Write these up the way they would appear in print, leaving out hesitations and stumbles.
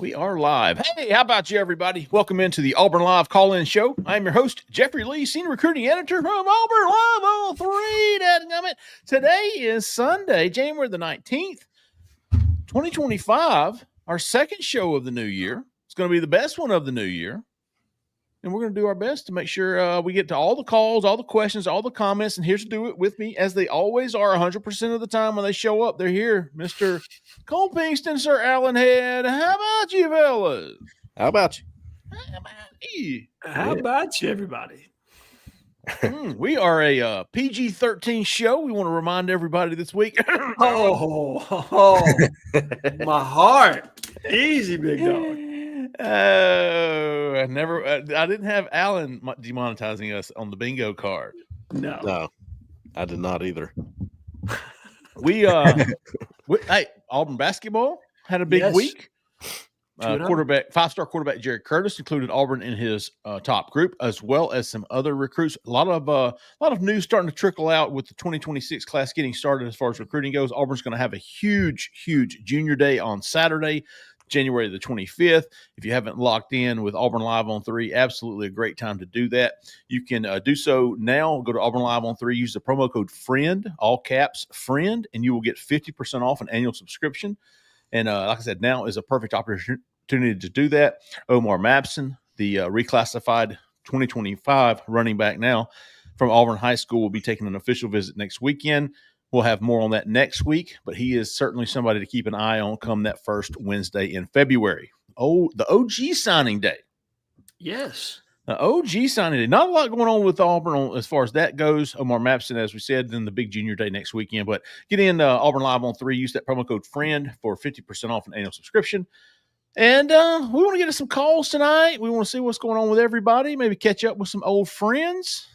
We are live. Hey, how about you, everybody? Welcome into the Auburn Live call-in show. I'm your host, Jeffrey Lee, Senior Recruiting Editor from Auburn Live on 3. Dadgummit. Today is Sunday, January the 19th, 2025, our second show of the new year. It's going to be the best one of the new year. And we're going to do our best to make sure we get to all the calls, all the questions, all the comments. And here to do it with me, as they always are 100% of the time when they show up, they're here. Mr. Cole Pinkston, Sir Alan Head. How about you, fellas? How about you? How about you? How about you, everybody? We are a PG-13 show. We want to remind everybody this week. Oh, my heart. Easy, big dog. I didn't have Alan demonetizing us on the bingo card. No, I did not either. Hey, Auburn basketball had a big week. Five-star quarterback Jerry Curtis included Auburn in his top group, as well as some other recruits. A lot of news starting to trickle out with the 2026 class getting started as far as recruiting goes. Auburn's going to have a huge junior day on Saturday, January the 25th. If you haven't locked in with Auburn Live on 3, absolutely a great time to do that. You can do so now. Go to Auburn Live on 3, use the promo code FRIEND, all caps, FRIEND, and you will get 50% off an annual subscription. And like I said, now is a perfect opportunity to do that. Omar Mabson, the reclassified 2025 running back now from Auburn High School, will be taking an official visit next weekend. We'll have more on that next week, but he is certainly somebody to keep an eye on come that first Wednesday in February. Oh, the OG signing day. Yes. The OG signing day. Not a lot going on with Auburn as far as that goes. Omar Mapson, as we said, then the big junior day next weekend. But get in Auburn Live on 3. Use that promo code FRIEND for 50% off an annual subscription. And we want to get us some calls tonight. We want to see what's going on with everybody. Maybe catch up with some old friends.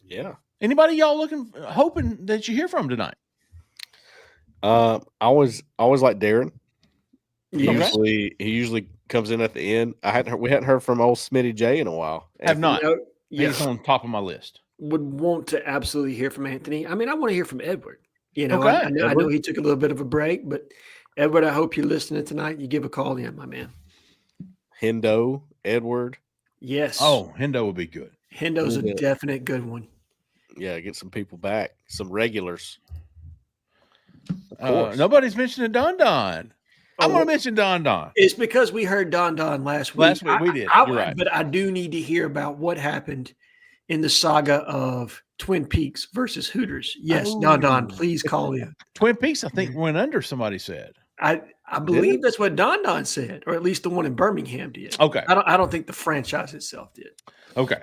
Yeah. Anybody y'all hoping that you hear from tonight? I always like Darren. Okay. He usually comes in at the end. We hadn't heard from old Smitty J in a while. Have not. He's on top of my list. Would want to absolutely hear from Anthony. I mean, I want to hear from Edward. Okay. I know he took a little bit of a break, but Edward, I hope you're listening tonight. You give a call in, my man. Hendo, Edward. Yes. Oh, Hendo would be good. Hendo's a definite good one. Yeah, get some people back, some regulars. Nobody's mentioning Don Don. I'm going to mention Don Don. It's because we heard Don Don last week. Last week we did. You're right. But I do need to hear about what happened in the saga of Twin Peaks versus Hooters. Yes, Don Don, please call in. Twin Peaks, I think, went under, somebody said. I believe that's what Don Don said, or at least the one in Birmingham did. Okay. I don't think the franchise itself did. Okay.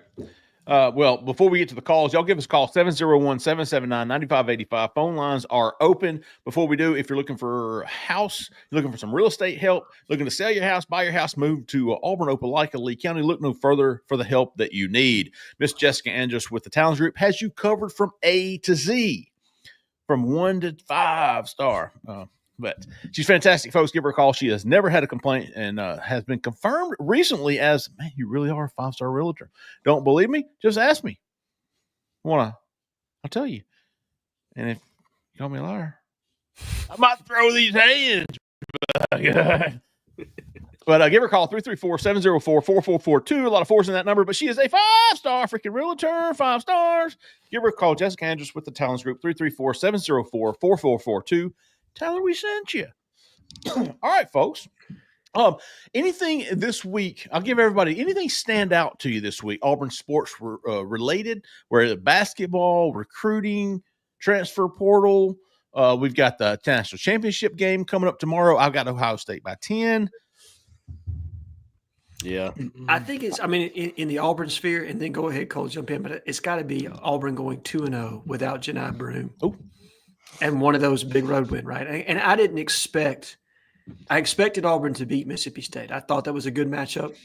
Well, before we get to the calls, y'all give us a call, 701-779-9585. Phone lines are open. Before we do, if you're looking for a house, you're looking for some real estate help, looking to sell your house, buy your house, move to Auburn, Opelika, Lee County, look no further for the help that you need. Miss Jessica Andrus with the Towns Group has you covered from A to Z, from 1 to 5 star. But she's fantastic, folks. Give her a call. She has never had a complaint and has been confirmed recently as, man, you really are a 5-star realtor. Don't believe me? Just ask me. I'll tell you. And if you call me a liar, I might throw these hands. But give her a call, 334-704-4442. A lot of 4s in that number, but she is a 5-star freaking realtor, 5 stars. Give her a call, Jessica Andrus with the Talents Group, 334-704-4442. Tell her we sent you. All right, folks. Anything this week, I'll give everybody, anything stand out to you this week, Auburn sports related, where the basketball, recruiting, transfer portal, we've got the national championship game coming up tomorrow. I've got Ohio State by 10. Yeah. I think in the Auburn sphere, and then go ahead, Cole, jump in, but it's got to be Auburn going 2-0 without Janai Broome. Oh. And one of those big road win, right? And I expected Auburn to beat Mississippi State. I thought that was a good matchup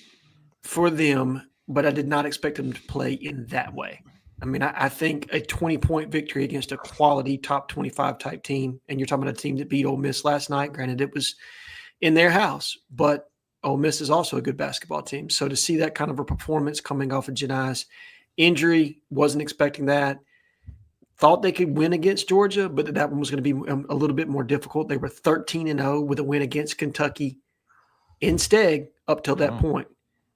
for them, but I did not expect them to play in that way. I mean, I think a 20-point victory against a quality top 25 type team, and you're talking about a team that beat Ole Miss last night. Granted, it was in their house, but Ole Miss is also a good basketball team. So to see that kind of a performance coming off of Janai's injury, wasn't expecting that. Thought they could win against Georgia, but that one was going to be a little bit more difficult. They were 13-0 with a win against Kentucky. in Steg up till that point.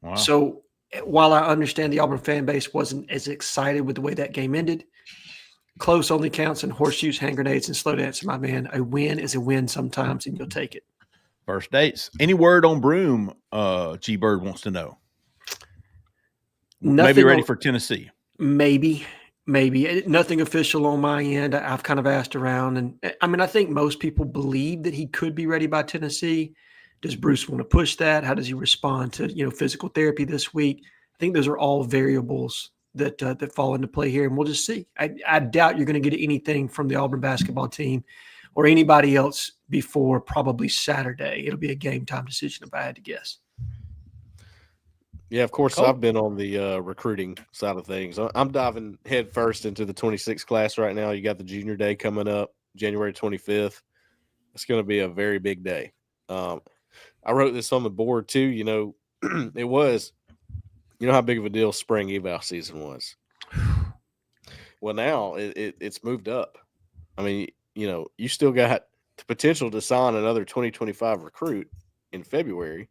Wow. So while I understand the Auburn fan base wasn't as excited with the way that game ended, close only counts in horseshoes, hand grenades, and slow dance, my man. A win is a win sometimes, and you'll take it. First dates. Any word on Broome? G Bird wants to know. Maybe ready for Tennessee. Maybe. Nothing official on my end. I've kind of asked around, and I mean, I think most people believe that he could be ready by Tennessee. Does Bruce want to push that? How does he respond to physical therapy this week? I think those are all variables that fall into play here, and we'll just see. I doubt you're going to get anything from the Auburn basketball team or anybody else before probably Saturday. It'll be a game time decision if I had to guess. Yeah, of course, I've been on the recruiting side of things. I'm diving head first into the 26 class right now. You got the junior day coming up, January 25th. It's going to be a very big day. I wrote this on the board too. It was, how big of a deal spring eval season was. Well, now it's moved up. I mean, you still got the potential to sign another 2025 recruit in February.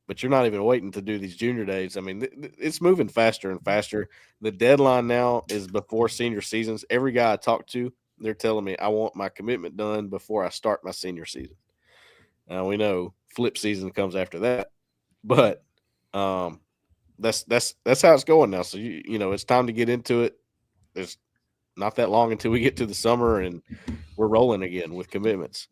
But you're not even waiting to do these junior days. I mean, it's moving faster and faster. The deadline now is before senior seasons. Every guy I talk to, they're telling me I want my commitment done before I start my senior season. Now we know flip season comes after that, but that's how it's going now. So it's time to get into it. There's not that long until we get to the summer, and we're rolling again with commitments.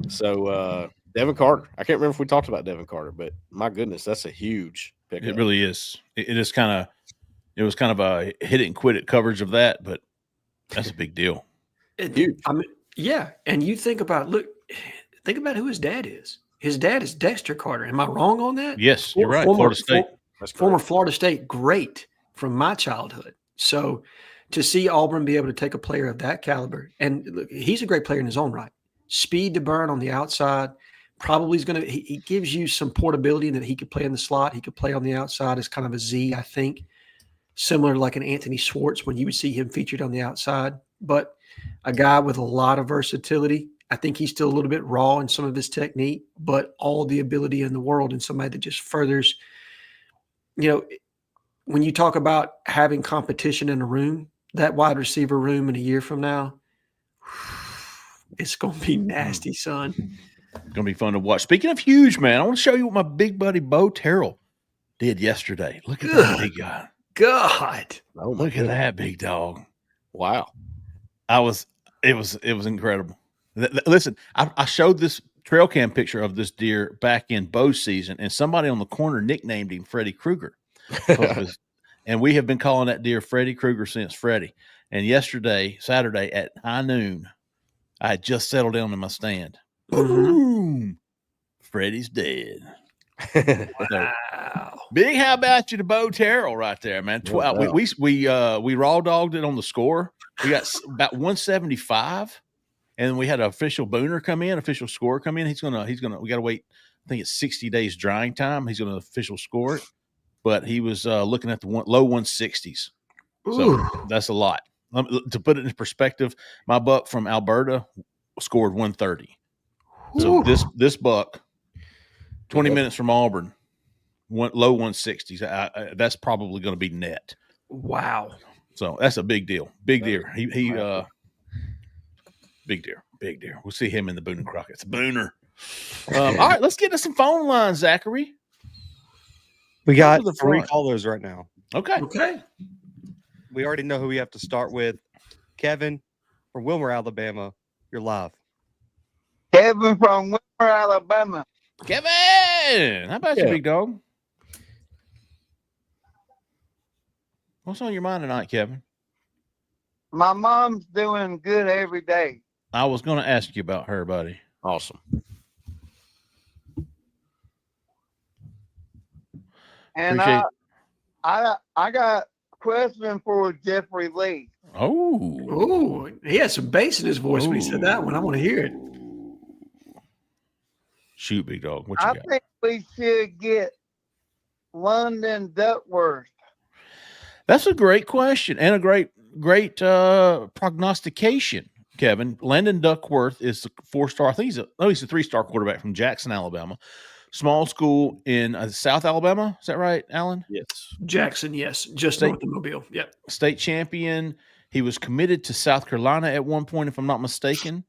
So. Devin Carter. I can't remember if we talked about Devin Carter, but my goodness, that's a huge pickup. It really is. It was kind of a hit it and quit it coverage of that, but that's a big deal. Huge. I mean, yeah. And you think about who his dad is. His dad is Dexter Carter. Am I wrong on that? Yes, you're right. Florida State. Former Florida State great from my childhood. So to see Auburn be able to take a player of that caliber, and look, he's a great player in his own right. Speed to burn on the outside. Probably is going to – he gives you some portability in that he could play in the slot. He could play on the outside as kind of a Z, I think, similar to like an Anthony Schwartz when you would see him featured on the outside. But a guy with a lot of versatility. I think he's still a little bit raw in some of his technique, but all the ability in the world, and somebody that just furthers – when you talk about having competition in a room, that wide receiver room in a year from now, it's going to be nasty, son. It's going to be fun to watch. Speaking of huge, man, I want to show you what my big buddy Bo Terrell did yesterday. Look at that big guy. God. Oh, look at that big dog. Wow. It was incredible. Listen, I showed this trail cam picture of this deer back in bow season, and somebody on the corner nicknamed him Freddy Krueger. And we have been calling that deer Freddy Krueger since Freddy. And Saturday at high noon, I had just settled down in my stand. Boom! Freddie's dead. Wow! Big how about you to Bo Terrell right there, man. We raw dogged it on the score. We got about 175, and we had an official booner come in, official score come in. He's gonna. We got to wait. I think it's 60 days drying time. He's gonna official score it, but he was looking at the low 160s. So that's a lot. To put it in perspective, my buck from Alberta scored 130. So this buck, 20 minutes from Auburn, low 160s. That's probably going to be net. Wow. So that's a big deal. Big deer. Big deer. We'll see him in the Boone and Crockett. It's a booner. All right, let's get to some phone lines, Zachary. We got 3 callers right now. Okay. We already know who we have to start with. Kevin from Wilmer, Alabama. You're live. Kevin from Wilmer, Alabama. Kevin, how about you, big dog? What's on your mind tonight, Kevin? My mom's doing good every day. I was going to ask you about her, buddy. Awesome. And I got a question for Jeffrey Lee. Oh, he had some bass in his voice when he said that one. I want to hear it. Shoot, big dog. What you got? I think we should get London Duckworth. That's a great question and a great prognostication, Kevin. Landon Duckworth is the 4-star. I think he's a 3-star quarterback from Jackson, Alabama. small school in South Alabama. Is that right, Alan? Yes. Jackson, yes, just north of Mobile. Yep. State champion. He was committed to South Carolina at one point, if I'm not mistaken.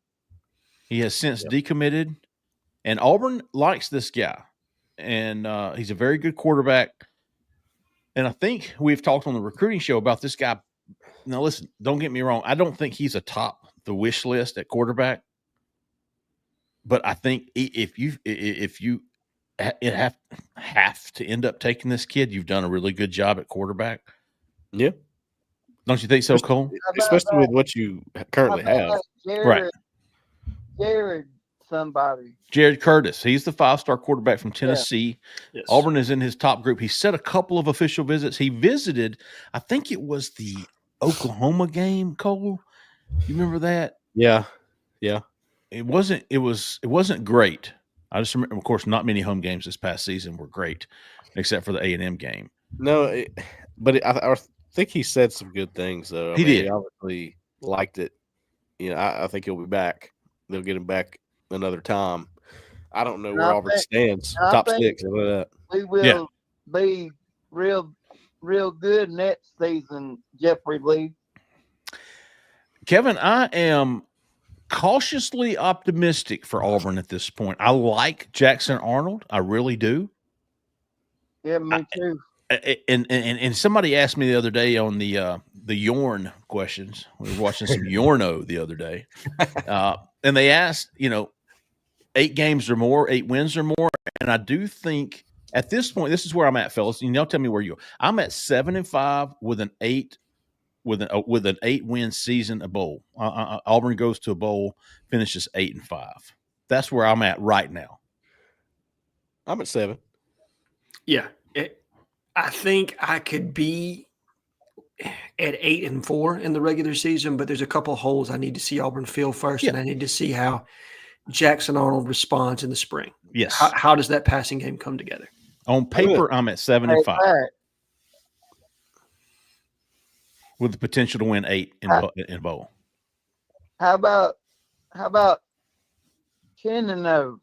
He has since decommitted. And Auburn likes this guy. And he's a very good quarterback. And I think we've talked on the recruiting show about this guy. Now, listen, don't get me wrong. I don't think he's atop the wish list at quarterback. But I think if you have to end up taking this kid, you've done a really good job at quarterback. Yeah. Don't you think so, Cole? Especially with what you currently have. Jared somebody. Jared Curtis. He's the 5-star quarterback from Tennessee. Yeah. Yes. Auburn is in his top group. He set a couple of official visits. He visited, I think it was the Oklahoma game, Cole. You remember that? Yeah. Yeah. It wasn't great. I just remember, of course, not many home games this past season were great, except for the A&M game. No, I think he said some good things, though. He did. He obviously liked it. I think he'll be back. They'll get him back another time. I don't know where Auburn stands. Top 6. We will be real good next season, Jeffrey Lee. Kevin, I am cautiously optimistic for Auburn at this point. I like Jackson Arnold. I really do. Yeah, me too. And somebody asked me the other day on the Yorn questions. We were watching some Yorno the other day. And they asked, 8 games or more, 8 wins or more. And I do think at this point, this is where I'm at, fellas. Tell me where you are. I'm at 7-5 with an 8-win season, a bowl. Auburn goes to a bowl, finishes 8-5. That's where I'm at right now. I'm at 7. Yeah. I think I could be at 8-4 in the regular season, but there's a couple of holes I need to see Auburn fill first, and I need to see how Jackson Arnold responds in the spring. Yes. How does that passing game come together? On paper, I'm at 7-5 with the potential to win 8 in bowl. How about 10-0?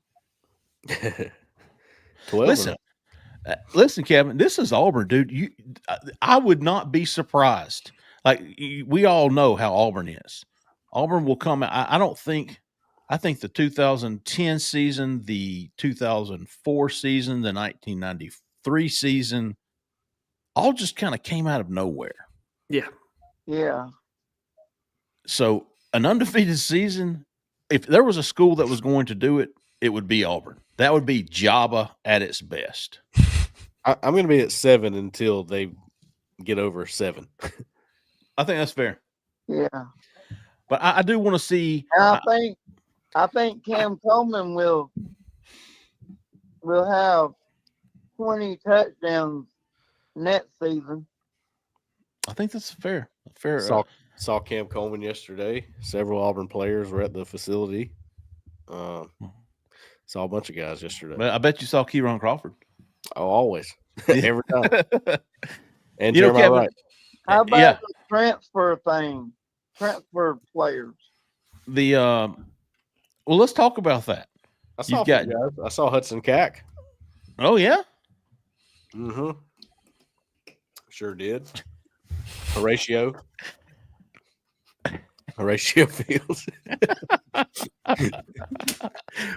12. Listen, Kevin, this is Auburn, dude. I would not be surprised. Like, we all know how Auburn is. Auburn will come out. I think the 2010 season, the 2004 season, the 1993 season, all just kind of came out of nowhere. Yeah. Yeah. So an undefeated season, if there was a school that was going to do it, it would be Auburn. That would be Java at its best. I'm going to be at 7 until they get over 7. I think that's fair. Yeah. But I do want to see. I think Cam Coleman will have 20 touchdowns next season. I think that's fair. Saw Cam Coleman yesterday. Several Auburn players were at the facility. Saw a bunch of guys yesterday. But I bet you saw Kieron Crawford. Oh, always. Every time. And Kevin, Wright. How about the transfer thing? Transfer players. Well, let's talk about that. I saw Hudson Cack. Oh, yeah? Mm-hmm. Sure did. Horatio Fields.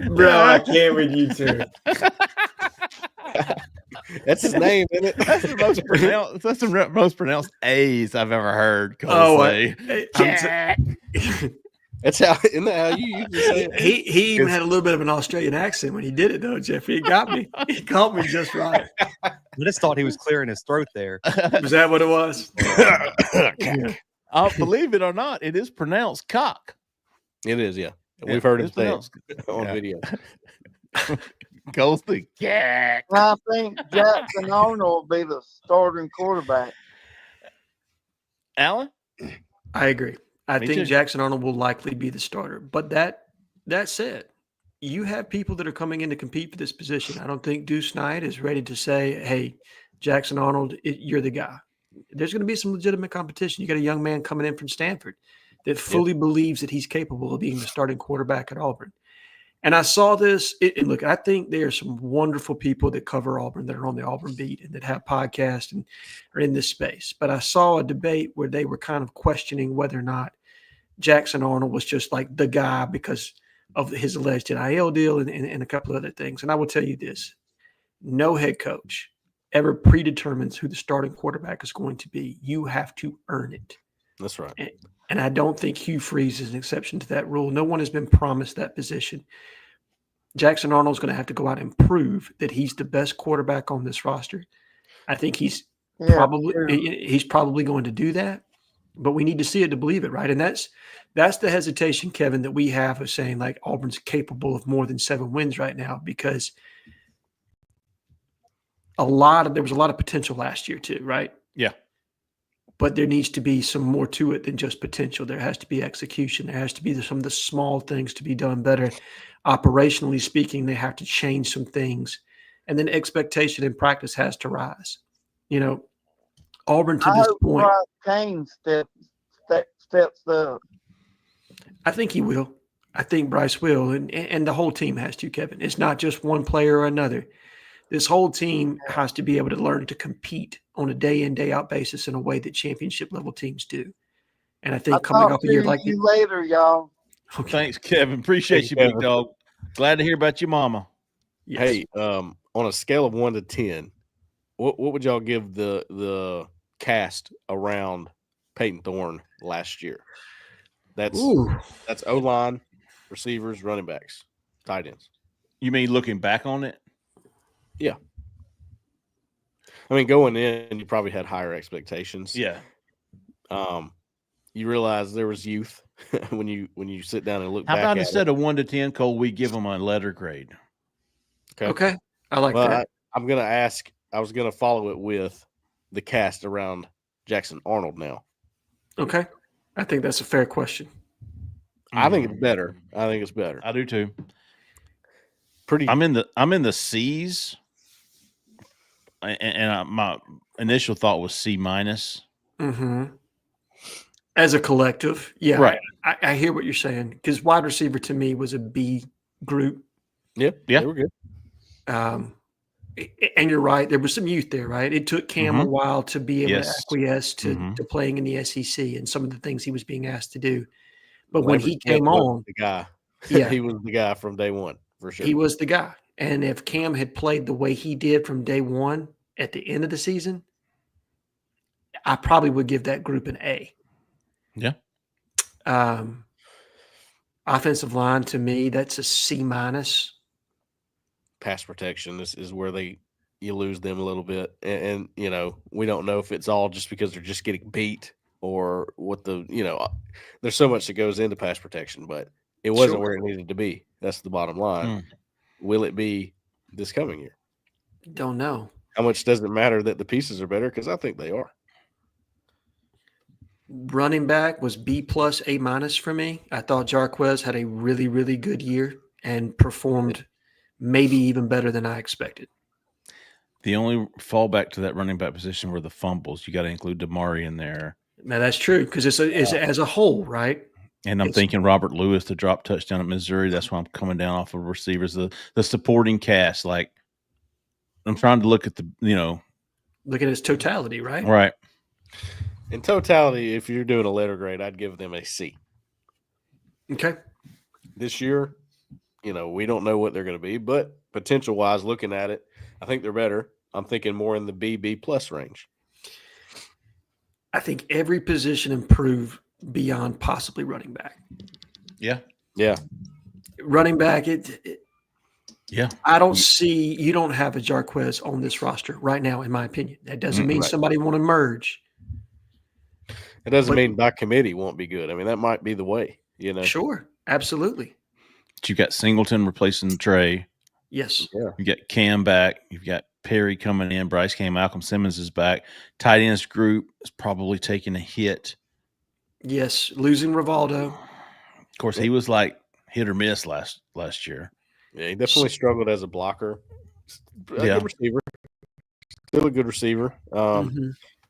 Bro, I can't with you two. That's his name, isn't it? That's the most pronounced A's I've ever heard. That's how. Isn't that how you usually say it? He even had a little bit of an Australian accent when he did it, though, Jeffrey. It got me. He caught me just right. I just thought he was clearing his throat there. Was that what it was? Believe it or not, it is pronounced cock. It is, yeah. We've heard him say it on video. Goes to Cack. I think Jackson Arnold will be the starting quarterback. Alan? I agree. I think too. Jackson Arnold will likely be the starter. But that said, you have people that are coming in to compete for this position. I don't think Deuce Knight is ready to say, hey, Jackson Arnold, you're the guy. There's going to be some legitimate competition. You got a young man coming in from Stanford that fully believes that he's capable of being the starting quarterback at Auburn. And I saw this. And look, I think there are some wonderful people that cover Auburn that are on the Auburn beat and that have podcasts and are in this space. But I saw a debate where they were kind of questioning whether or not Jackson Arnold was just like the guy because of his alleged NIL deal and a couple of other things. And I will tell you this. No head coach ever predetermines who the starting quarterback is going to be. You have to earn it. That's right. And I don't think Hugh Freeze is an exception to that rule. No one has been promised that position. Jackson Arnold's going to have to go out and prove that he's the best quarterback on this roster. I think he's probably going to do that, but we need to see it to believe it, right? And that's the hesitation, Kevin, that we have of saying like Auburn's capable of more than 7 wins right now, because there was a lot of potential last year too, right? Yeah. But there needs to be some more to it than just potential. There has to be execution. There has to be some of the small things to be done better. Operationally speaking, they have to change some things. And then expectation in practice has to rise. Auburn to this point. Kane steps up. I think he will. I think Bryce will. And the whole team has to, Kevin. It's not just one player or another. This whole team has to be able to learn to compete on a day in, day out basis in a way that championship level teams do. And I think coming off a year like this. Later, y'all. Okay. Thanks, Kevin. Appreciate you, big dog. Glad to hear about your mama. Yes. Hey, on a scale of 1 to 10, what would y'all give the cast around Peyton Thorne last year? That's O-line, receivers, running backs, tight ends. You mean looking back on it? Yeah. I mean, going in, you probably had higher expectations. Yeah. You realize there was youth when you sit down and look How back about at instead it. of 1 to 10, Cole, we give them a letter grade? Okay. I like that. I'm going to ask, I was going to follow it with the cast around Jackson Arnold now. Okay. I think that's a fair question. I think it's better. I do too. Pretty. I'm in the C's, and my initial thought was C-. Mm-hmm. As a collective, yeah, right. I hear what you're saying, because wide receiver to me was a B group. Yep. Yeah, they were good. And you're right. There was some youth there, right? It took Cam a while to be able to acquiesce to playing in the SEC and some of the things he was being asked to do. But when he came on, the guy, yeah, he was the guy from day one for sure. He was the guy. And if Cam had played the way he did from day one at the end of the season, I probably would give that group an A. Yeah. Offensive line, to me, that's a C-. Pass protection is where you lose them a little bit. And we don't know if it's all just because they're just getting beat or what there's so much that goes into pass protection, but it wasn't where it needed to be. That's the bottom line. Will it be this coming year? Don't know. How much does it matter that the pieces are better? Because I think they are. Running back was B+, A- for me. I thought Jarquez had a really, really good year and performed maybe even better than I expected. The only fallback to that running back position were the fumbles. You got to include Damari in there. Now that's true, because it's as a whole, right? And I'm thinking Robert Lewis to drop touchdown at Missouri. That's why I'm coming down off of receivers. The supporting cast, like I'm trying to look at look at its totality, right? Right. In totality, if you're doing a letter grade, I'd give them a C. Okay. This year, we don't know what they're going to be, but potential wise, looking at it, I think they're better. I'm thinking more in the B+ range. I think every position improved beyond possibly running back. Yeah. Yeah. Running back, yeah. I don't see, you don't have a Jarquez on this roster right now, in my opinion. That doesn't mean somebody want to merge. It doesn't mean by committee won't be good. I mean, that might be the way, Sure. Absolutely. But you've got Singleton replacing Trey. Yes. Yeah. You got Cam back. You've got Perry coming in. Bryce came. Malcolm Simmons is back. Tight ends group is probably taking a hit. Yes. Losing Rivaldo. Of course, he was like hit or miss last year. Yeah, he definitely struggled as a blocker. Good receiver. Still a good receiver.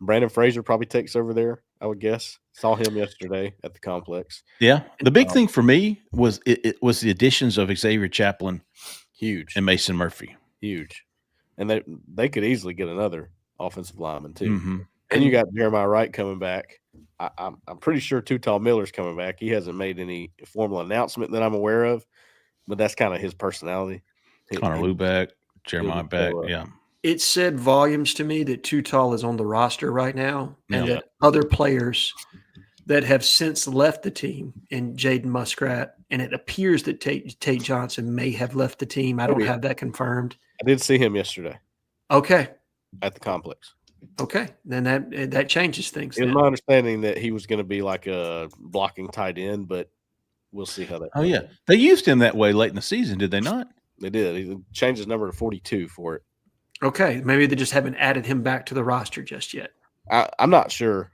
Brandon Frazier probably takes over there, I would guess. Saw him yesterday at the complex. Yeah. The big thing for me was it was the additions of Xavier Chaplin, huge, and Mason Murphy, huge, and they could easily get another offensive lineman too. Mm-hmm. And you got Jeremiah Wright coming back. I'm pretty sure Too Tall Miller's coming back. He hasn't made any formal announcement that I'm aware of, but that's kind of his personality. Connor Lubeck, Jeremiah back. Yeah. It said volumes to me that Too Tall is on the roster right now, and that other players that have since left the team, and Jaden Muskrat, and it appears that Tate Johnson may have left the team. I don't have that confirmed. I did see him yesterday. Okay. At the complex. Okay. Then that changes things. It was my understanding that he was going to be like a blocking tight end, but we'll see how that goes. Yeah. They used him that way late in the season, did they not? They did. He changed his number to 42 for it. Okay. Maybe they just haven't added him back to the roster just yet. I'm not sure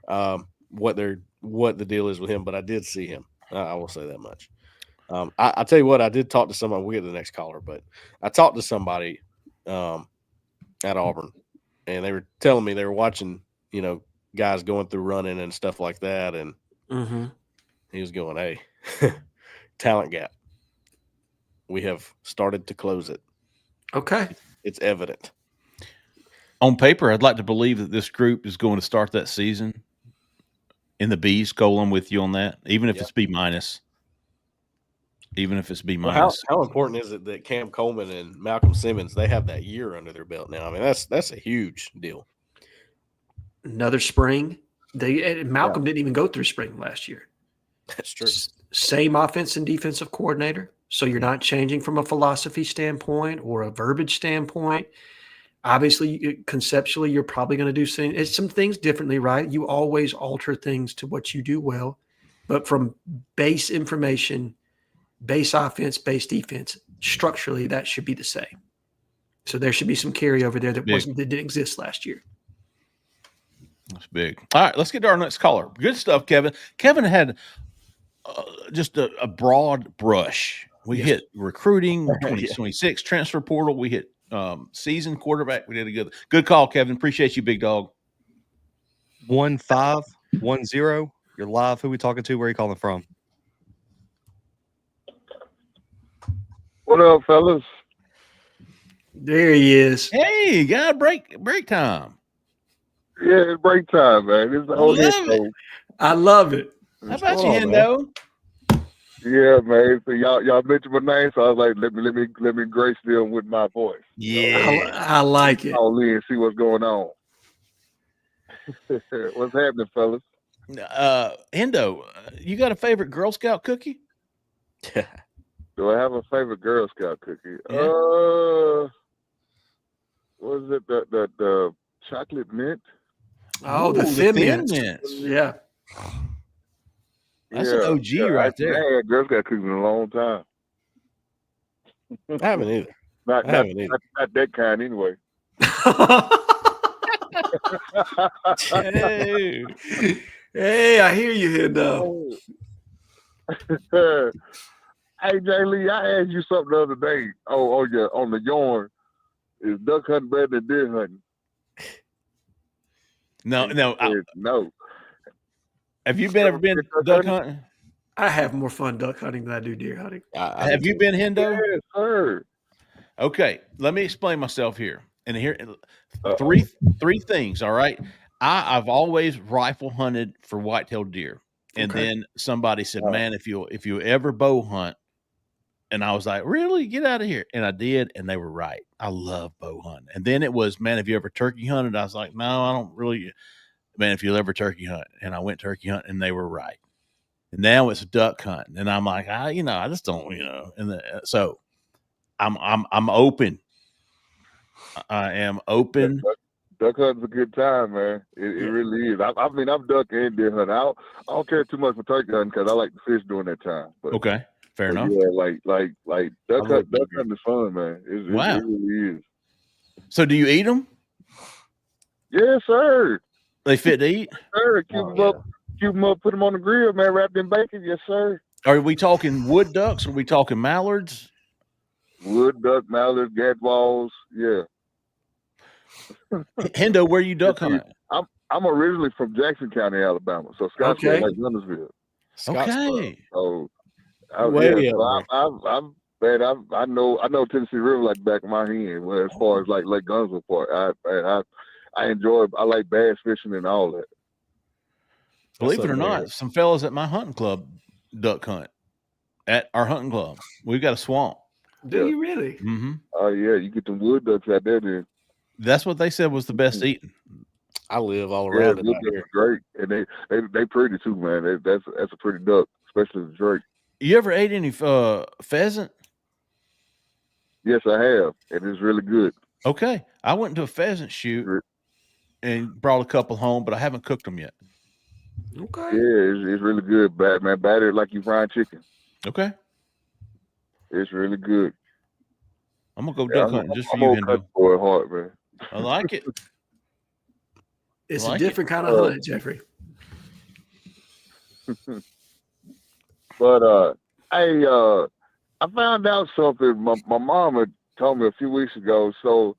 what the deal is with him, but I did see him. I will say that much. I tell you what, I did talk to somebody. We'll get to the next caller, but I talked to somebody at Auburn, and they were telling me they were watching, guys going through running and stuff like that, and he was going, "Hey, talent gap. We have started to close it." Okay, it's evident. On paper, I'd like to believe that this group is going to start that season in the B's. Cole, I'm with you on that. Even if it's B minus. Even if it's B minus. How important is it that Cam Coleman and Malcolm Simmons, they have that year under their belt now? I mean, that's a huge deal. Another spring. Malcolm didn't even go through spring last year. That's true. Same offense and defensive coordinator. So you're not changing from a philosophy standpoint or a verbiage standpoint. Obviously, conceptually, you're probably going to do some things differently, right? You always alter things to what you do well. But from base information, base offense, base defense, structurally, that should be the same. So there should be some carryover there that didn't exist last year. That's big. All right, let's get to our next caller. Good stuff, Kevin. Kevin had just a broad brush. We hit recruiting, 2026 transfer portal. We hit season quarterback. We did a good call, Kevin. Appreciate you, big dog. 1510. You're live. Who we talking to? Where are you calling from? What up, fellas? There he is. Hey, got break time. Yeah, it's break time, man. This is the whole show. I love it. How about you, Hendo? Yeah, man. So y'all mentioned my name, so I was like, let me grace them with my voice. Yeah, I like it. Call in and see what's going on. What's happening, fellas? Hendo, you got a favorite Girl Scout cookie? Do I have a favorite Girl Scout cookie? Yeah. What is it? The chocolate mint? Oh, the Thin Mints. Yeah. That's an OG right there. I had Girl Scout cookies in a long time. I haven't either. Not that kind anyway. Hey, I hear you, Hendo. Hey, Jay Lee, I asked you something the other day. Oh yeah, on the yarn. Is duck hunting better than deer hunting? No. No. Have you ever been duck hunting? I have more fun duck hunting than I do deer hunting. Have you been, Hendo? Yes, sir. Okay, let me explain myself here. And here, three things. All right, I've always rifle hunted for white-tailed deer, and then somebody said, "Man, if you ever bow hunt," and I was like, "Really? Get out of here!" And I did, and they were right. I love bow hunting. And then it was, "Man, have you ever turkey hunted?" I was like, "No, I don't really." Man, if you'll ever turkey hunt, and I went turkey hunting, and they were right. And now it's duck hunting, and I'm like, I just don't, And so, I'm open. I am open. Duck hunting's a good time, man. It really is. I mean, I'm duck and deer hunting. I don't care too much for turkey hunting because I like to fish during that time. But, okay, fair enough. Yeah, like duck hunting is fun, man. It really is. So, do you eat them? Yes, sir. They fit to eat? Sir, cube them up, put them on the grill, man, wrapped in bacon. Yes, sir. Are we talking wood ducks? Or are we talking mallards? Wood duck, mallards, gadwalls, yeah. Hendo, where you duck hunting? I'm originally from Jackson County, Alabama, so Scottsboro, Okay. like Huntersville. Okay. So, Way so up I know Tennessee River like the back of my hand. Well, as far as like Lake Gunnsville part, I enjoy. I like bass fishing and all that. Believe it or not, some fellas at my hunting club duck hunt at our hunting club. We've got a swamp. Do you really? Mm-hmm. Oh yeah, you get them wood ducks out there. Then that's what they said was the best eating. I live all around it. Wood ducks are great, and they pretty too, man. That's a pretty duck, especially the drake. You ever ate any pheasant? Yes, I have, and it's really good. Okay, I went to a pheasant shoot and brought a couple home, but I haven't cooked them yet. Okay. Yeah, it's really good, man. Batter it like you frying chicken. Okay. It's really good. I'm gonna go duck hunting just for I'm you, Hendo. Boy, heart, man. I like it. It's a different kind of hunt, Jeffrey. But I found out something. My mom had told me a few weeks ago. So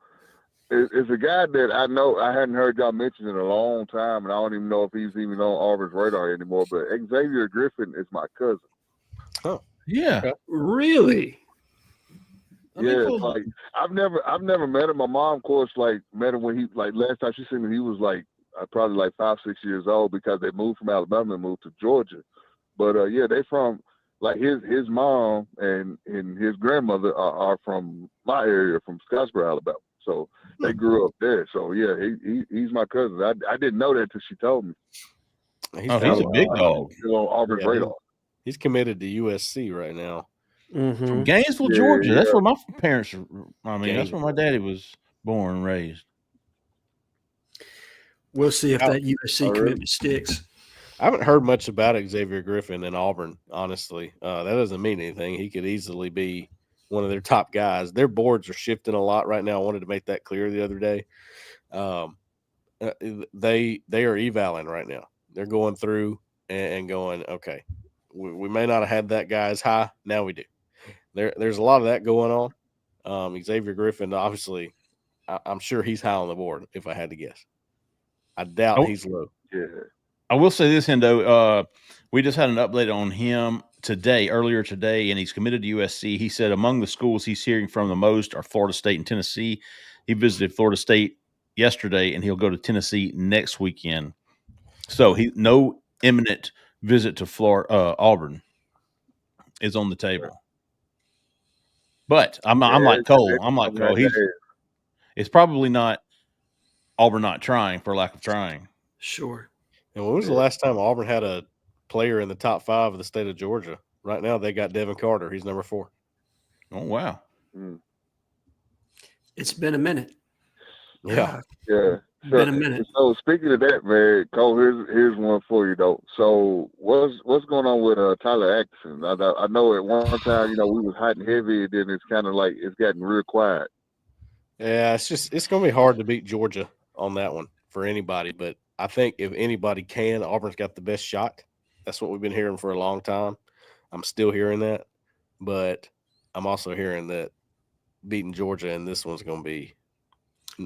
it's a guy that I know I hadn't heard y'all mention in a long time, and I don't even know if he's even on Auburn's radar anymore. But Xavier Griffin is my cousin. Oh, yeah, really? Yeah, like I've never met him. My mom, of course, like met him when he last time she seen him, he was like probably like 5-6 years old because they moved from Alabama and moved to Georgia. But yeah, they from like his mom and his grandmother are from my area, from Scottsboro, Alabama. So they grew up there. So yeah, he's my cousin. I didn't know that till she told me. He's a big dog. Still on Auburn's radar. He's committed to USC right now. Mm-hmm. From Gainesville, Georgia. That's where my parents are. I mean, that's where my daddy was born and raised. We'll see if that USC commitment sticks. I haven't heard much about Xavier Griffin in Auburn, honestly. That doesn't mean anything. He could easily be one of their top guys. Their boards are shifting a lot right now. I wanted to make that clear the other day. They are evaling right now. They're going through and going, okay, we may not have had that guy as high. Now we do. There's a lot of that going on. Xavier Griffin, obviously, I'm sure he's high on the board if I had to guess. I doubt he's low. Yeah. I will say this, Hendo. We just had an update on him earlier today, and he's committed to USC. He said among the schools he's hearing from the most are Florida State and Tennessee. He visited Florida State yesterday, and he'll go to Tennessee next weekend. So no imminent visit to Auburn is on the table. But I'm like Cole. I'm like Cole. It's probably not Auburn not trying for lack of trying. Sure. And when was the last time Auburn had a player in the top 5 of the state of Georgia? Right now, they got Devin Carter. He's number 4. Oh, wow. It's been a minute. Yeah. Yeah. Been a minute. So speaking of that, man, Cole, here's one for you though. So what's going on with Tyler Atkinson? I know at one time, we was hot and heavy, and then it's kind of like it's gotten real quiet. Yeah, it's going to be hard to beat Georgia on that one for anybody. But I think if anybody can, Auburn's got the best shot. That's what we've been hearing for a long time. I'm still hearing that, but I'm also hearing that beating Georgia in this one's going to be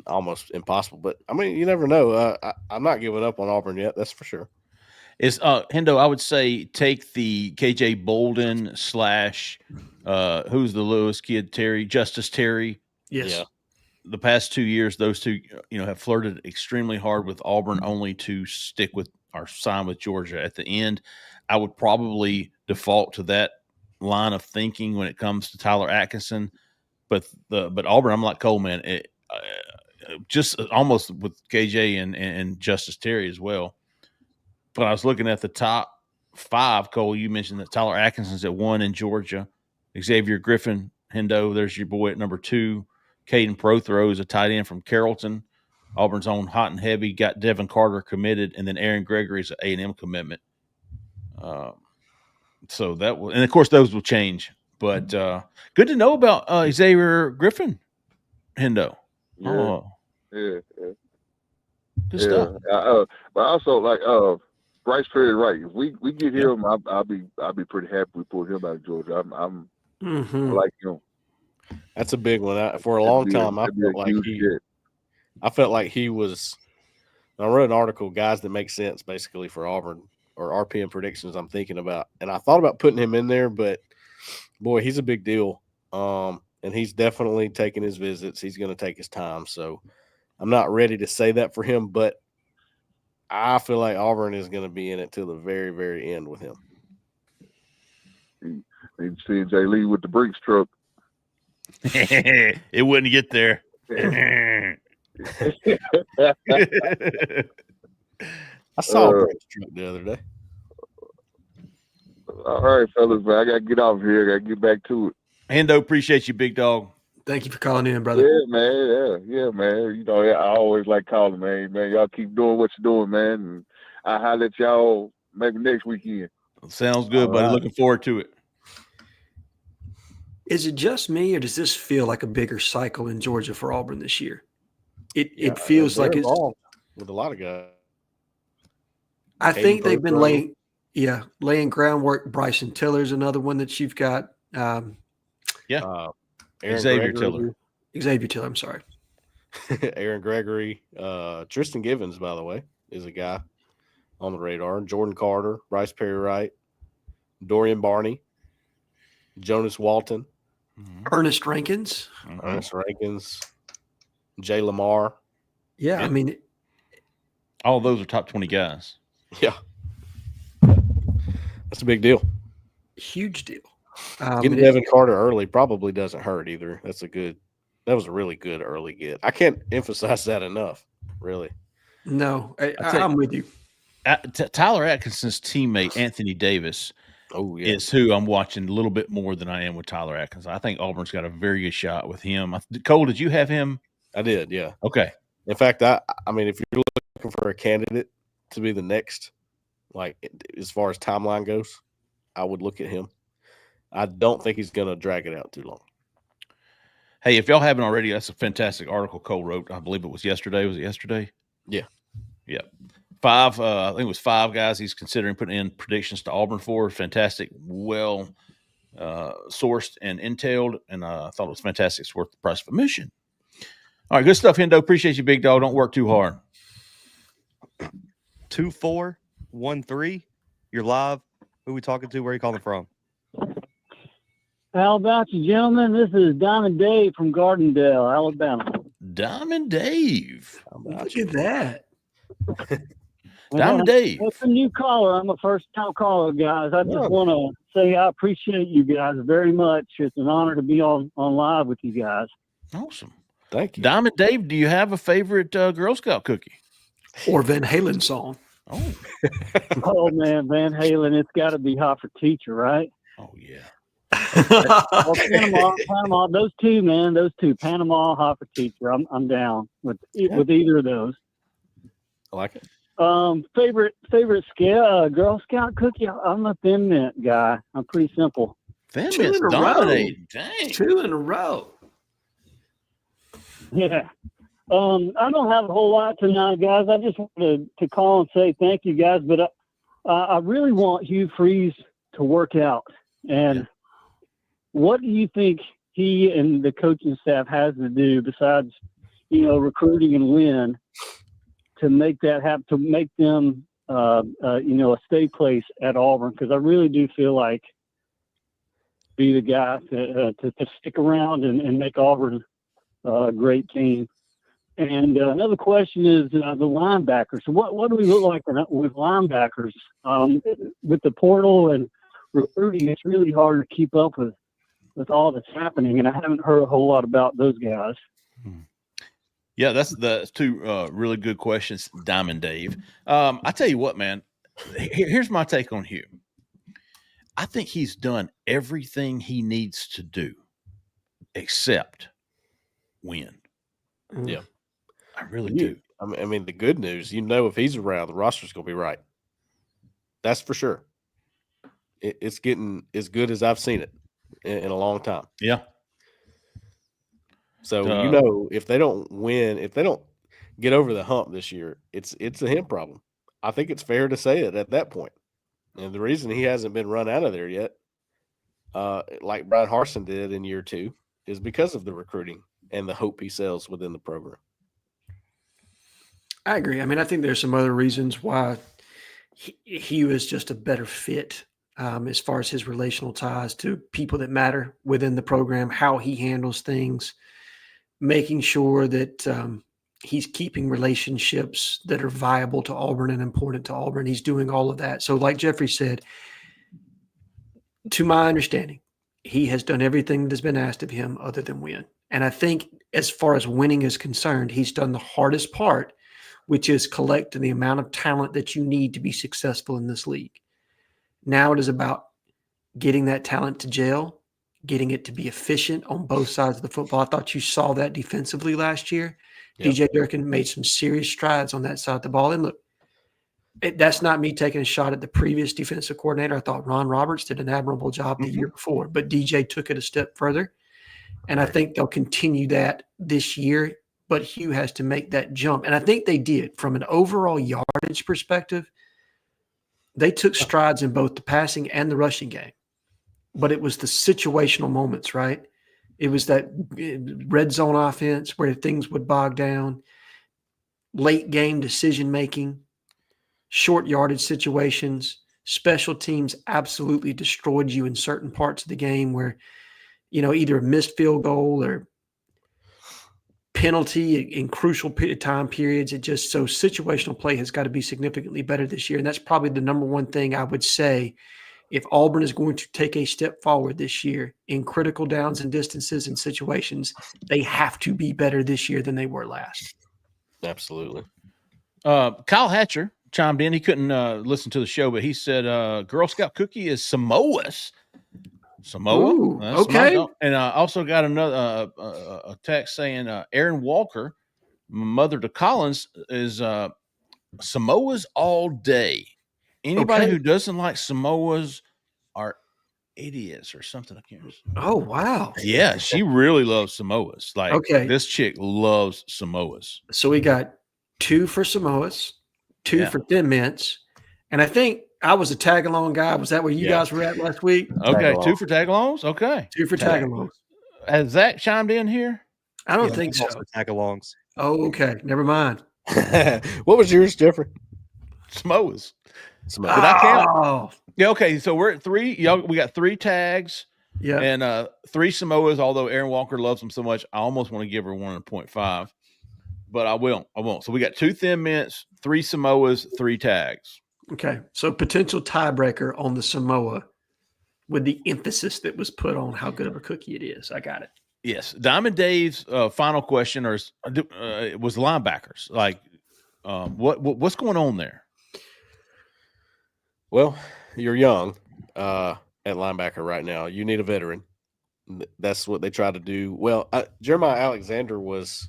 almost impossible. But I mean, you never know. I'm not giving up on Auburn yet. That's for sure. It's Hendo. I would say take the KJ Bolden / who's the Lewis kid, Justice Terry. Yes. Yeah. The past 2 years, those two, have flirted extremely hard with Auburn, only to stick with or sign with Georgia at the end. I would probably default to that line of thinking when it comes to Tyler Atkinson, but Auburn, I'm like Cole, man. Just almost with KJ and Justice Terry as well. But I was looking at the top 5, Cole. You mentioned that Tyler Atkinson's at 1 in Georgia. Xavier Griffin, Hendo, there's your boy at number 2. Caden Prothro is a tight end from Carrollton. Auburn's own hot and heavy. Got Devin Carter committed, and then Aaron Gregory's an A&M commitment. So that will, and of course those will change. But good to know about Xavier Griffin, Hendo. Yeah. Good stuff. But also Bryce Perry, right? If we get him, I'll be pretty happy we pulled him out of Georgia. I like him. That's a big one. For a long time, I felt like he was I wrote an article, guys that make sense basically for Auburn or RPM predictions I'm thinking about. And I thought about putting him in there, but boy, he's a big deal. And he's definitely taking his visits. He's going to take his time. So I'm not ready to say that for him, but I feel like Auburn is going to be in it till the very, very end with him. Need to see Jay Lee with the Brinks truck. It wouldn't get there. I saw a Brinks truck the other day. All right, fellas, man. I got to get off here. I got to get back to it. Hendo, appreciate you, big dog. Thank you for calling in, brother. Yeah, man. Yeah, man. You know, I always like calling, man. Y'all keep doing what you're doing, man. And I'll holler at y'all maybe next weekend. Sounds good, buddy. Looking forward to it. Is it just me, or does this feel like a bigger cycle in Georgia for Auburn this year? It feels like it's with a lot of guys. I think they've been laying groundwork. Bryson Tiller's another one that you've got. Xavier Tiller. I'm sorry. Aaron Gregory. Tristan Givens, by the way, is a guy on the radar. Jordan Carter, Bryce Perry Wright, Dorian Barney, Jonas Walton, Ernest Rankins, Jay Lamar. Yeah, I mean, all those are top 20 guys. Yeah. That's a big deal. Huge deal. Getting Devin Carter early probably doesn't hurt either. That was a really good early get. I can't emphasize that enough, really. No, I'm with you. Tyler Atkinson's teammate, Anthony Davis, is who I'm watching a little bit more than I am with Tyler Atkinson. I think Auburn's got a very good shot with him. Cole, did you have him? I did, yeah. Okay. In fact, I mean, if you're looking for a candidate to be the next, like as far as timeline goes, I would look at him. I don't think he's going to drag it out too long. Hey, if y'all haven't already, that's a fantastic article Cole wrote. I believe it was yesterday. Was it yesterday? Yeah. Yeah. I think it was 5 guys he's considering putting in predictions to Auburn for. Fantastic, well sourced and entailed, and I thought it was fantastic. It's worth the price of admission. All right, good stuff, Hendo. Appreciate you, big dog. Don't work too hard. 2413. You're live. Who we talking to? Where are you calling from? How about you, gentlemen? This is Diamond Dave from Gardendale, Alabama. Diamond Dave. Look at that. Diamond Dave. That's a new caller. I'm a first-time caller, guys. I just want to say I appreciate you guys very much. It's an honor to be on live with you guys. Awesome. Thank you. Diamond Dave, do you have a favorite Girl Scout cookie? Or Van Halen song? Oh. Oh, man, Van Halen, it's got to be Hot for Teacher, right? Oh, yeah. Well, Panama, those two, Panama, Hot for Teacher. I'm down with either of those. I like it. Favorite Girl Scout cookie? I'm a Thin Mint guy. I'm pretty simple. Thin Mint's dominating. Dang. 2 in a row. Yeah. I don't have a whole lot tonight, guys. I just wanted to call and say thank you, guys. But I really want Hugh Freeze to work out. And what do you think he and the coaching staff has to do besides, recruiting and win to make that happen, to make them, a stay place at Auburn? Because I really do feel like be the guy to stick around and make Auburn a great team. And another question is the linebackers. What do we look like with linebackers? With the portal and recruiting, it's really hard to keep up with all that's happening, and I haven't heard a whole lot about those guys. Yeah, that's 2 really good questions, Diamond Dave. I tell you what, man, here's my take on Hugh. I think he's done everything he needs to do except win. Yeah. I really do. I mean, the good news, if he's around, the roster's going to be right. That's for sure. It's getting as good as I've seen it in a long time. Yeah. So, if they don't win, if they don't get over the hump this year, it's a him problem. I think it's fair to say it at that point. And the reason he hasn't been run out of there yet, like Brian Harsin did in year 2, is because of the recruiting and the hope he sells within the program. I agree. I mean, I think there's some other reasons why he was just a better fit as far as his relational ties to people that matter within the program, how he handles things, making sure that he's keeping relationships that are viable to Auburn and important to Auburn. He's doing all of that. So like Jeffrey said, to my understanding, he has done everything that has been asked of him other than win. And I think as far as winning is concerned, he's done the hardest part, which is collecting the amount of talent that you need to be successful in this league. Now it is about getting that talent to jail, getting it to be efficient on both sides of the football. I thought you saw that defensively last year. Yep. DJ Durkin made some serious strides on that side of the ball. And look, that's not me taking a shot at the previous defensive coordinator. I thought Ron Roberts did an admirable job the year before, but DJ took it a step further. And I think they'll continue that this year, but Hugh has to make that jump. And I think they did. From an overall yardage perspective, they took strides in both the passing and the rushing game. But it was the situational moments, right? It was that red zone offense where things would bog down, late game decision-making, short yardage situations, special teams absolutely destroyed you in certain parts of the game where, either a missed field goal or penalty in crucial time periods. So situational play has got to be significantly better this year. And that's probably the number one thing I would say. If Auburn is going to take a step forward this year in critical downs and distances and situations, they have to be better this year than they were last. Absolutely. Kyle Hatcher chimed in. He couldn't listen to the show, but he said Girl Scout cookie is Samoa's. Samoa. Ooh, okay. And I also got another a text saying Aaron Walker, mother to Collins, is Samoa's all day. Anybody who doesn't like Samoas are idiots or something. I can't remember. Oh, wow. Yeah, she really loves Samoas. Like, this chick loves Samoas. So we got 2 for Samoas, 2 for Thin Mints, and I think I was a tag-along guy. Was that where you guys were at last week? Okay, 2 for tag-alongs? Okay. 2 for tag-alongs. Has Zach chimed in here? I don't think so. Tag-alongs. Oh, okay. Never mind. What was yours, Jeffrey? Samoas. Did I count? Yeah, okay. So we're at 3. We got 3 tags. Yeah. And 3 Samoas, although Aaron Walker loves them so much, I almost want to give her 1.5. But I won't. So we got 2 Thin Mints, 3 Samoas, 3 tags. Okay. So potential tiebreaker on the Samoa with the emphasis that was put on how good of a cookie it is. I got it. Yes. Diamond Dave's final question was linebackers. Like, what's going on there? Well, you're young at linebacker right now. You need a veteran. That's what they try to do. Well, Jeremiah Alexander was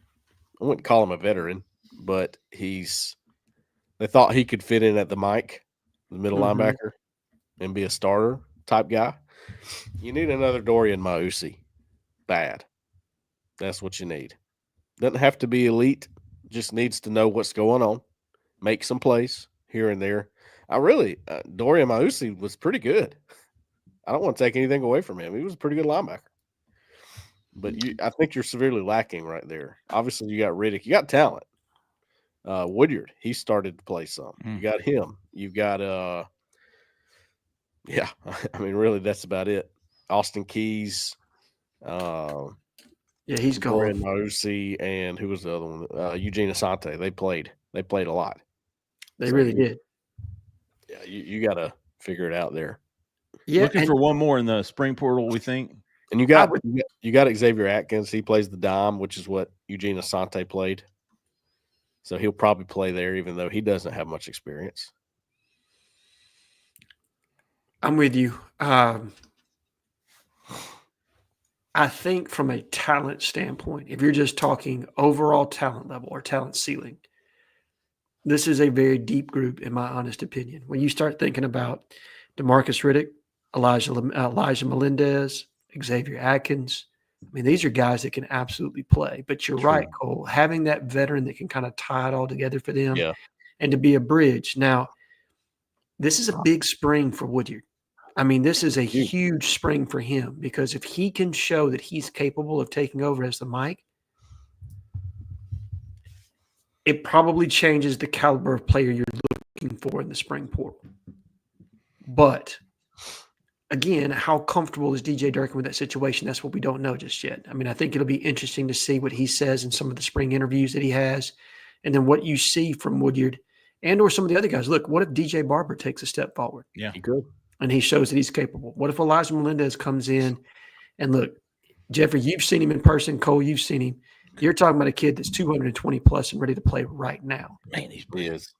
– I wouldn't call him a veteran, but they thought he could fit in at the mic, the middle linebacker, and be a starter type guy. You need another Dorian Mausi. Bad. That's what you need. Doesn't have to be elite. Just needs to know what's going on. Make some plays here and there. Dorian Mausi was pretty good. I don't want to take anything away from him. He was a pretty good linebacker. But I think you're severely lacking right there. Obviously, you got Riddick. You got talent. Woodyard, he started to play some. You got him. You've got, really, that's about it. Austin Keys. He's gone. Mausi, and who was the other one? Eugene Asante. They played a lot. They really did. Yeah, you got to figure it out there. Yeah, looking for one more in the spring portal, we think. And you got Xavier Atkins. He plays the dime, which is what Eugene Asante played. So he'll probably play there, even though he doesn't have much experience. I'm with you. I think from a talent standpoint, if you're just talking overall talent level or talent ceiling, this is a very deep group, in my honest opinion. When you start thinking about DeMarcus Riddick, Elijah Melendez, Xavier Atkins, I mean, these are guys that can absolutely play. But you're right, Cole, having that veteran that can kind of tie it all together for them and to be a bridge. Now, this is a big spring for Woodyard. I mean, this is a huge spring for him because if he can show that he's capable of taking over as the Mike, it probably changes the caliber of player you're looking for in the spring portal. But again, how comfortable is DJ Durkin with that situation? That's what we don't know just yet. I mean, I think it'll be interesting to see what he says in some of the spring interviews that he has, and then what you see from Woodyard and or some of the other guys. Look, what if DJ Barber takes a step forward? Yeah, he could. And he shows that he's capable. What if Elijah Melendez comes in and look, Jeffrey, you've seen him in person. Cole, you've seen him. You're talking about a kid that's 220 plus and ready to play right now. Man, He is.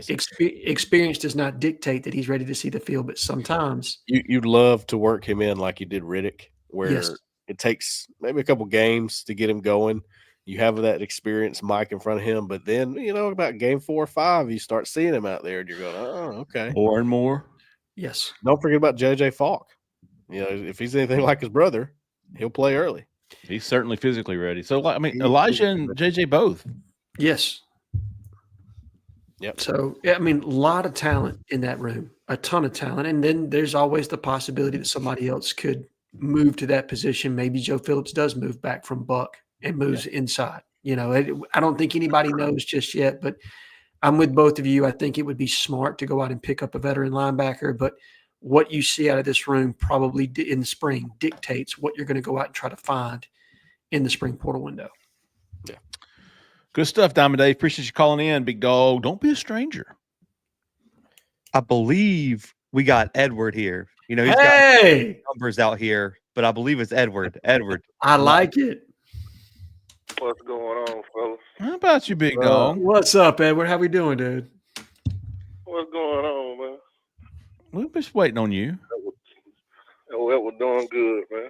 Experience does not dictate that he's ready to see the field, but sometimes You'd love to work him in like you did Riddick, where Yes. it takes maybe a couple games to get him going. You have that experienced Mike in front of him, but then about game 4 or 5, you start seeing him out there, and you're going, "Oh, okay." more and more. yes. Don't forget about JJ Falk. If he's anything like his brother, he'll play early. He's certainly physically ready. So, I mean, Elijah and JJ both. Yes. Yep. So, I mean, a lot of talent in that room, a ton of talent. And then there's always the possibility that somebody else could move to that position. Maybe Joe Phillips does move back from Buck and moves inside. I don't think anybody knows just yet, but I'm with both of you. I think it would be smart to go out and pick up a veteran linebacker, but what you see out of this room probably in the spring dictates what you're going to go out and try to find in the spring portal window. Yeah. Good stuff, Diamond Dave. Appreciate you calling in, big dog. Don't be a stranger. I believe we got Edward here. He's got numbers out here, but I believe it's Edward. Edward. I like it. What's going on, fellas? How about you, big dog? What's up, Edward? How we doing, dude? What's going on, man? We're just waiting on you. We're doing good, man.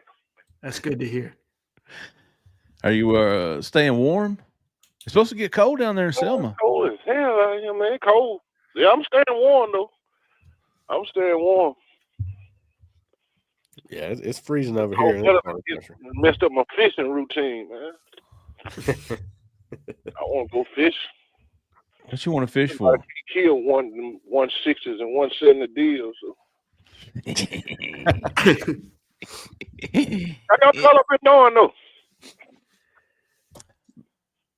That's good to hear. Are you staying warm? It's supposed to get cold down there in Selma. Cold as hell out here, man. Cold. Yeah, I'm staying warm, though. I'm staying warm. Yeah, it's freezing over here. Messed up my fishing routine, man. I want to go fish. What you want to fish for? I killed 160s and 170 deals. So. How y'all color been doing, though?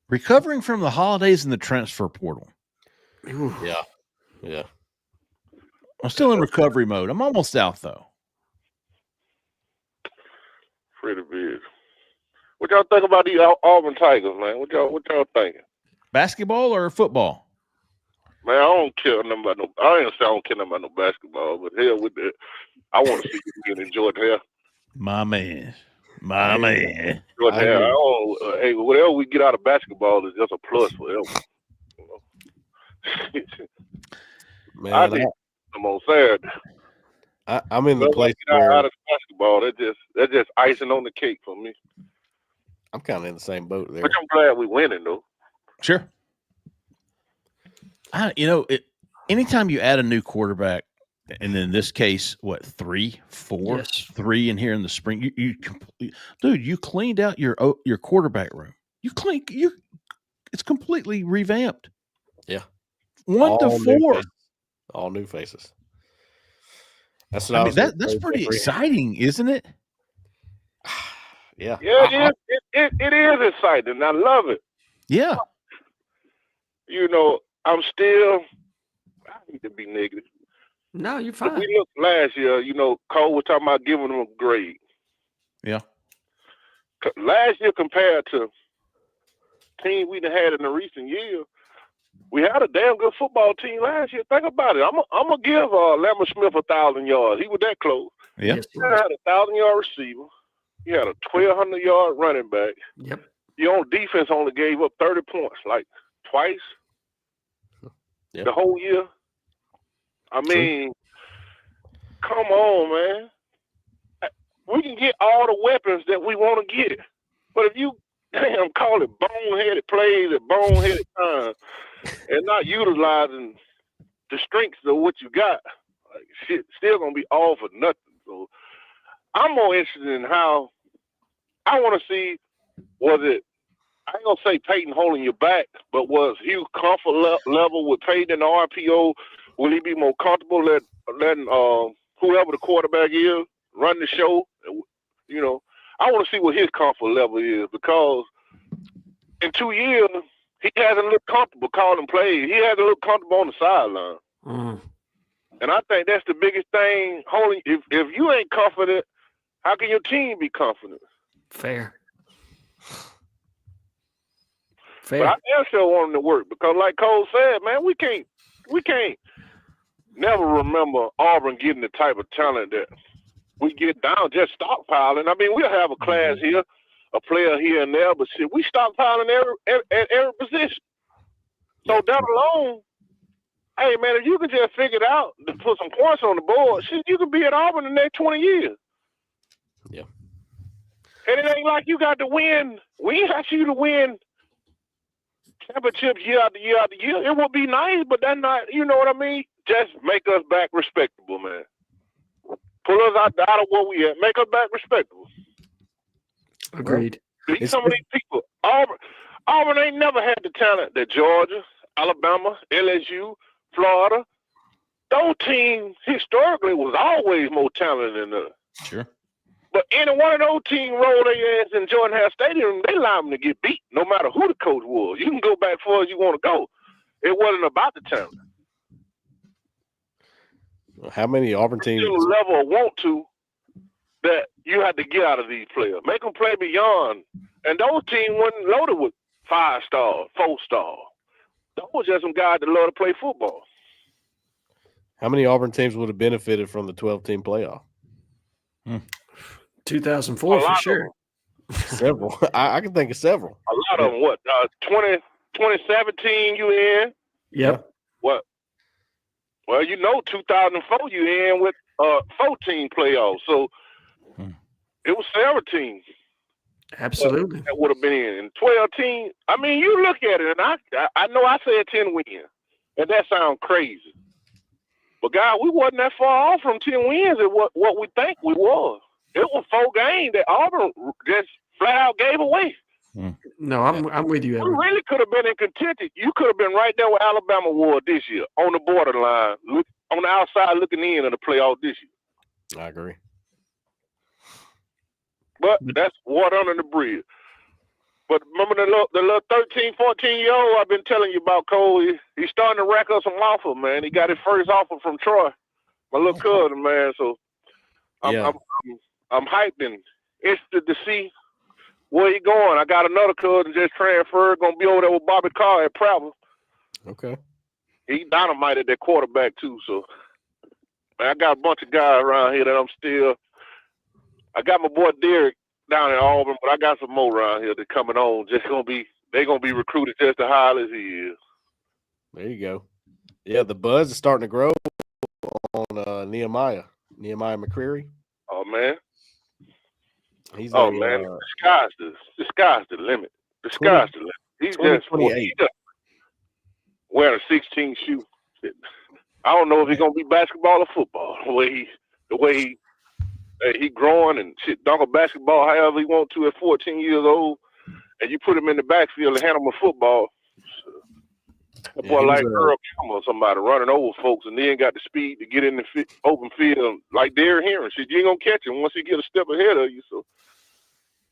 Recovering from the holidays in the transfer portal. Yeah. I'm still in recovery mode. I'm almost out, though. Pretty big. What y'all think about these Auburn Tigers, man? What y'all thinking? Basketball or football? Man, I don't care nothing about no. I ain't say I don't care nothing about no basketball, but hell with that. I want to see you get in Jordan Hare. My man. Jordan Hare. Hey, whatever we get out of basketball is just a plus forever. Man, I think I'm on Saturday. I'm in the place out of basketball. That's just icing on the cake for me. I'm kind of in the same boat there. But I'm glad we winning though. Sure. Anytime you add a new quarterback, and in this case, 3, 4, 3 in here in the spring, you cleaned out your quarterback room. It's completely revamped. Yeah. 1 to 4. All new faces. That's what that's pretty exciting, isn't it? Yeah. Yeah, it is exciting. I love it. Yeah. I need to be negative. No, you're fine. We looked last year, Cole was talking about giving them a grade. Yeah. Last year compared to teams we had in the recent years, we had a damn good football team last year. Think about it. I'm gonna give Lambert Smith 1,000 yards. He was that close. Yeah. He had a 1,000-yard receiver. He had a 1,200-yard running back. Yep. Your own defense only gave up 30 points, like twice the whole year. I mean, come on, man. We can get all the weapons that we want to get. But if you call it boneheaded plays at boneheaded times and not utilizing the strengths of what you got, like shit, still going to be all for nothing. So I'm more interested in how I want to see, was it, I ain't going to say Peyton holding you back, but was Hugh comfort level with Peyton and the RPO? Will he be more comfortable letting whoever the quarterback is run the show? I want to see what his comfort level is, because in 2 years, he hasn't looked comfortable calling plays. He hasn't looked comfortable on the sideline. Mm. And I think that's the biggest thing. If you ain't confident, how can your team be confident? Fair. But I still want him to work because, like Cole said, man, we can't never remember Auburn getting the type of talent that we get down just stockpiling. I mean, we'll have a class here, a player here and there, but shit, we stockpiling at every position. So that alone, hey man, if you can just figure it out to put some points on the board, shit, you could be at Auburn in the next 20 years. Yeah. And it ain't like you got to win. We ain't asked you to win championships year after year after year. It would be nice, but that's not, you know what I mean? Just make us back respectable, man. Pull us out of what we at. Make us back respectable. Agreed. Beat some of these people. Auburn ain't never had the talent that Georgia, Alabama, LSU, Florida. Those teams historically was always more talented than us. Sure. But any one of those teams roll their ass in Jordan Hare Stadium, they allow them to get beat, no matter who the coach was. You can go back far as you want to go. It wasn't about the talent. How many Auburn teams? Still a level of want to that you have to get out of these players. Make them play beyond. And those teams wasn't loaded with 5-star, 4-star. Those were just some guys that love to play football. How many Auburn teams would have benefited from the 12-team playoff? 2004 for sure. Several. I can think of several. A lot of them. What? 2017 you in? Yep. What? Well, 2004 you in with 14 playoffs. So it was several teams. Absolutely. That would have been in. And 12 teams. I mean, you look at it, and I know I said 10 wins, and that sounds crazy. But, God, we wasn't that far off from 10 wins at what we think we was. It was 4 games that Auburn just flat out gave away. No, I'm with you, Edward. You really could have been in contention. You could have been right there where Alabama was this year, on the borderline, on the outside looking in of the playoff this year. I agree. But that's water under the bridge. But remember the little 13, 14-year-old I've been telling you about, Cole? He's starting to rack up some offer, man. He got his first offer from Troy, my little cousin, man. So I'm hyped and interested to see where he going. I got another cousin just transferred, going to be over there with Bobby Carr at Prattville. Okay. He dynamite at that quarterback, too. So man, I got a bunch of guys around here that I got my boy Derek down in Auburn, but I got some more around here that coming on. They're gonna be recruited just as high as he is. There you go. Yeah, the buzz is starting to grow on Nehemiah McCreary. Oh man. He's man. The sky's the limit. The sky's the limit. He's just wearing a 16 shoe. I don't know if he's gonna be basketball or football. The way he growing and shit, dunk a basketball however he want to at 14 years old, and you put him in the backfield and hand him a football. That boy like Earl Campbell or somebody running over folks, and then got the speed to get in the open field like Derrick Henry. Shit, you ain't gonna catch him once he get a step ahead of you. So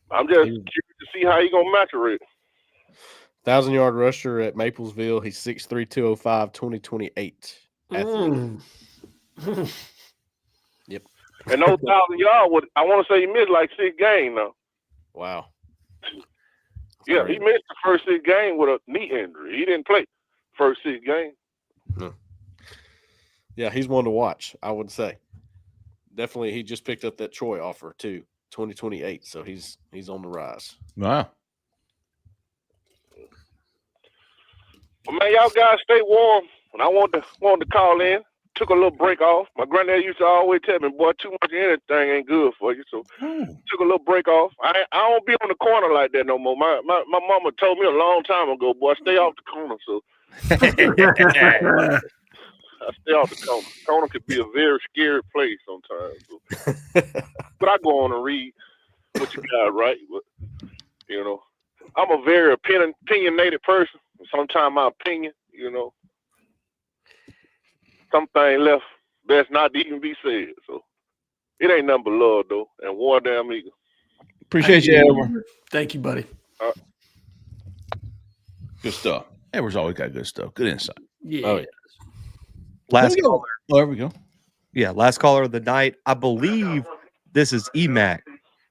I'm just curious to see how he gonna maturate. 1,000-yard rusher at Maplesville. He's 6'3", 205, 2028. Yep. And those 1,000 yards, I want to say he missed like 6 games now. Wow. Yeah, he missed the first 6 games with a knee injury. He didn't play first 6 games. Yeah, he's one to watch, I would say. Definitely, he just picked up that Troy offer too, 2028. So he's on the rise. Wow. Well, man, y'all guys stay warm. And I wanted to call in. Took a little break off. My granddad used to always tell me, boy, too much of anything ain't good for you. So took a little break off. I don't be on the corner like that no more. My mama told me a long time ago, boy, stay off the corner. So I stay off the corner. The corner could be a very scary place sometimes. So. But I go on and read what you got, right? But, I'm a very opinionated person. Sometimes my opinion, something left best not to even be said. So it ain't nothing but love, though. And war damn eagle. Appreciate you, Edward. Thank you, buddy. Good stuff. Edward's always got good stuff. Good insight. Yeah. Oh, yeah. Last caller. Oh, there we go. Yeah, last caller of the night. I believe this is EMAC.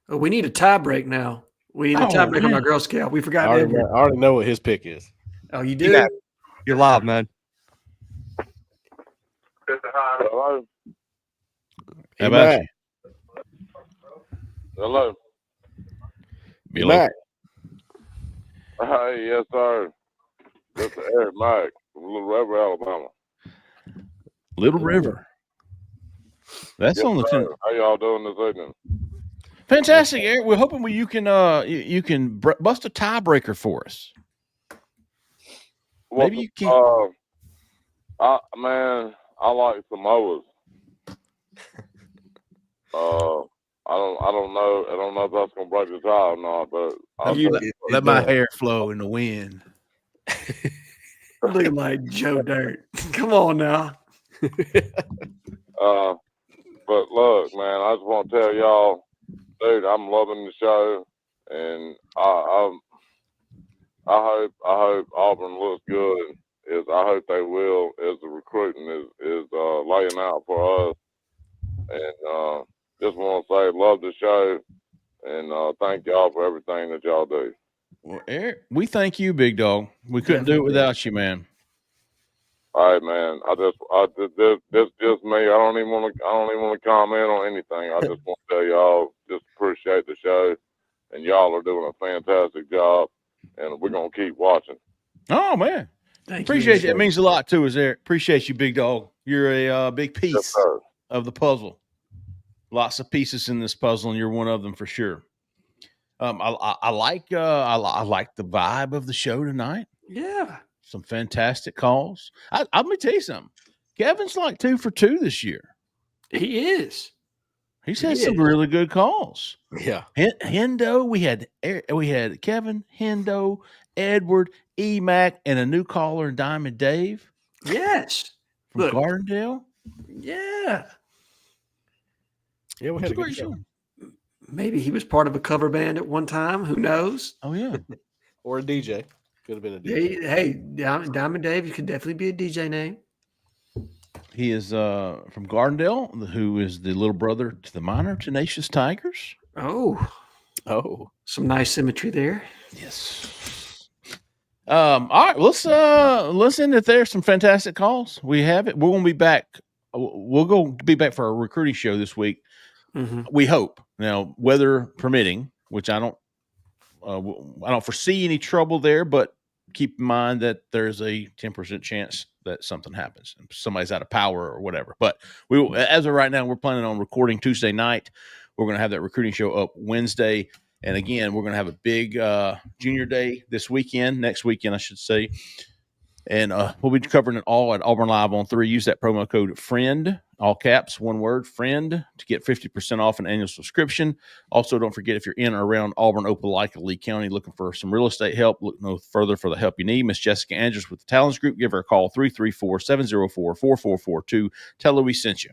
Oh, we need a tie break now. We need a tie break on our Girl Scout. We forgot. I already know what his pick is. Oh, you do? EMAC, you're live, man. Hello. How about you? Hello. Back. Hey, yes, sir. This is Eric Mike from Little River, Alabama. Little River. That's Yes, on the sir. 10. How y'all doing this evening? Fantastic, Eric. We're hoping you can bust a tiebreaker for us. Maybe you can. I like Samoas. I don't know if that's gonna break the tie or not, but Let my hair flow in the wind. Looking like Joe Dirt. Come on now. But look, man, I just want to tell y'all, dude, I'm loving the show, and I hope Auburn looks good. I hope they will, as the recruiting is laying out for us. And just want to say, love the show, and thank y'all for everything that y'all do. Well, Eric, we thank you, big dog. We couldn't do it without you, man. All right, man. This just me. I don't even want to comment on anything. I just want to tell y'all, just appreciate the show, and y'all are doing a fantastic job, and we're gonna keep watching. Oh man, appreciate you. It means a lot to us, Eric. Appreciate you, big dog. You're a big piece of the puzzle. Lots of pieces in this puzzle, and you're one of them for sure. I like the vibe of the show tonight. Yeah. Some fantastic calls. Let me tell you something. Kevin's like 2 for 2 this year. He is. He's had some really good calls. Yeah. Hendo, we had Kevin, Hendo, Edward, EMAC, and a new caller, Diamond Dave. Yes. From Gardendale. Yeah. Yeah, we had a great show. Maybe he was part of a cover band at one time. Who knows? Oh, yeah. Or a DJ. Could have been a DJ. Hey, Diamond Dave, you could definitely be a DJ name. He is from Gardendale, who is the little brother to the minor Tenacious Tigers. Oh. Some nice symmetry there. Yes. All right, let's listen. If there's some fantastic calls, we have it. We're going to be back. We'll be back for our recruiting show this week. Mm-hmm. We hope. Now, weather permitting, which I don't foresee any trouble there, but keep in mind that there's a 10% chance that something happens. Somebody's out of power or whatever. But as of right now, we're planning on recording Tuesday night. We're going to have that recruiting show up Wednesday. And again, we're going to have a big junior day next weekend, I should say. And we'll be covering it all at Auburn Live on 3. Use that promo code FRIEND, all caps, one word, FRIEND, to get 50% off an annual subscription. Also, don't forget, if you're in or around Auburn, Opelika, Lee County, looking for some real estate help, look no further for the help you need. Miss Jessica Andrews with the Talents Group. Give her a call, 334-704-4442. Tell her we sent you.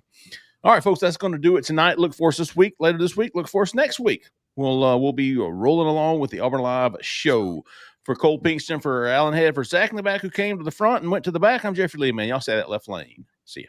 All right, folks, that's going to do it tonight. Look for us this week. Later this week, look for us next week. We'll be rolling along with the Auburn Live show. For Cole Pinkston, for Alan Head, for Zach in the back who came to the front and went to the back, I'm Jeffrey Lee, man. Y'all stay that left lane. See ya.